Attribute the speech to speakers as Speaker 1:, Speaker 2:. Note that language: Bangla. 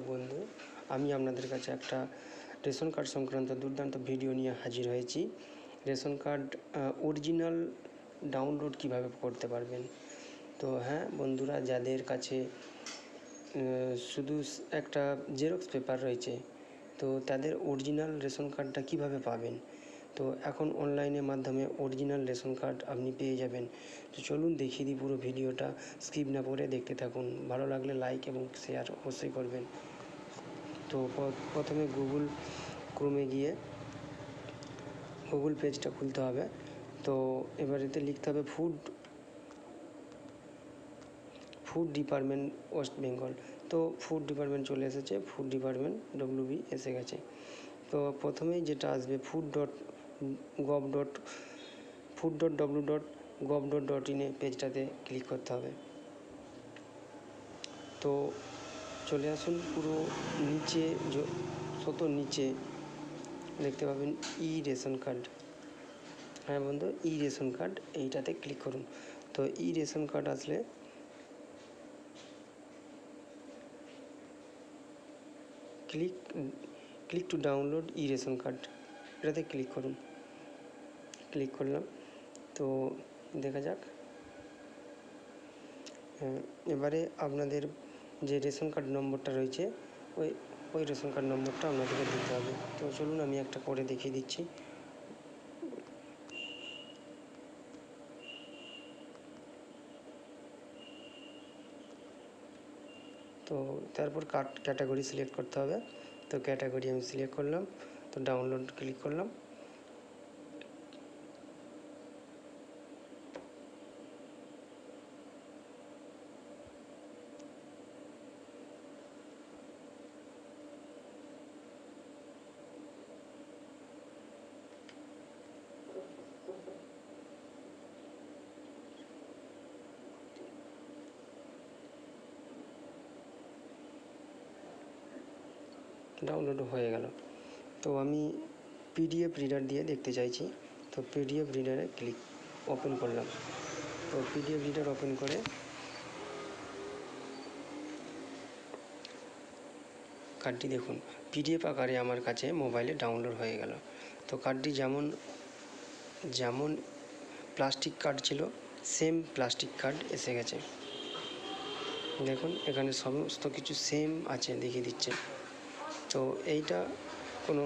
Speaker 1: বন্ধু, আমি আপনাদের কাছে একটা রেশন কার্ড সংক্রান্ত দুর্দান্ত ভিডিও নিয়ে হাজির হয়েছি। রেশন কার্ড অরিজিনাল ডাউনলোড কিভাবে করতে পারবেন। তো হ্যাঁ বন্ধুরা, যাদের কাছে শুধু একটা জেরক্স পেপার রয়েছে, তো তাদের অরিজিনাল রেশন কার্ডটা কিভাবে পাবেন। তো এখন অনলাইনের মাধ্যমে অরিজিনাল রেশন কার্ড আপনি পেয়ে যাবেন। তো চলুন দেখিয়ে দিই পুরো ভিডিওটা, স্কিপ না করে দেখতে থাকুন। ভালো লাগলে লাইক এবং শেয়ার অবশ্যই করবেন। তো প্রথমে গুগল ক্রোমে গিয়ে গুগল পেজটা খুলতে হবে। তো এবার এতে লিখতে হবে ফুড ডিপার্টমেন্ট ওয়েস্ট বেঙ্গল। তো ফুড ডিপার্টমেন্ট চলে এসেছে, ফুড ডিপার্টমেন্ট WB এসে গেছে। তো প্রথমেই যেটা আসবে food.w.gov.in পেজটাতে ক্লিক করতে হবে। তো চলে আসুন, পুরো নিচে নিচে দেখতে পাবেন রেশন কার্ড। হ্যাঁ বন্ধু, রেশন কার্ড এইটাতে ক্লিক করুন। তো রেশন কার্ড আসলে click to download ration card, এটাতে ক্লিক করুন। ক্লিক করলাম, তো দেখা যাক। এবারে আপনাদের যে রেশন কার্ড নম্বরটা রয়েছে, ওই রেশন কার্ড নম্বরটা আপনাদেরকে দিতে হবে। তো চলুন আমি একটা করে দেখিয়ে দিচ্ছি। তো তারপর ক্যাটাগরি সিলেক্ট করতে হবে। তো ক্যাটাগরি আমি সিলেক্ট করলাম, তো ডাউনলোড ক্লিক করলাম। ডাউনলোড হয়ে গেল। তো আমি PDF রিডার দিয়ে দেখতে চাইছি। তো PDF রিডারে ওপেন করলাম। তো PDF রিডার ওপেন করে কার্ডটি দেখুন, PDF আকারে আমার কাছে মোবাইলে ডাউনলোড হয়ে গেল। তো কার্ডটি যেমন প্লাস্টিক কার্ড ছিল, সেম প্লাস্টিক কার্ড এসে গেছে। দেখুন এখানে সমস্ত কিছু সেম আছে, দেখিয়ে দিচ্ছে। তো এইটা কোনো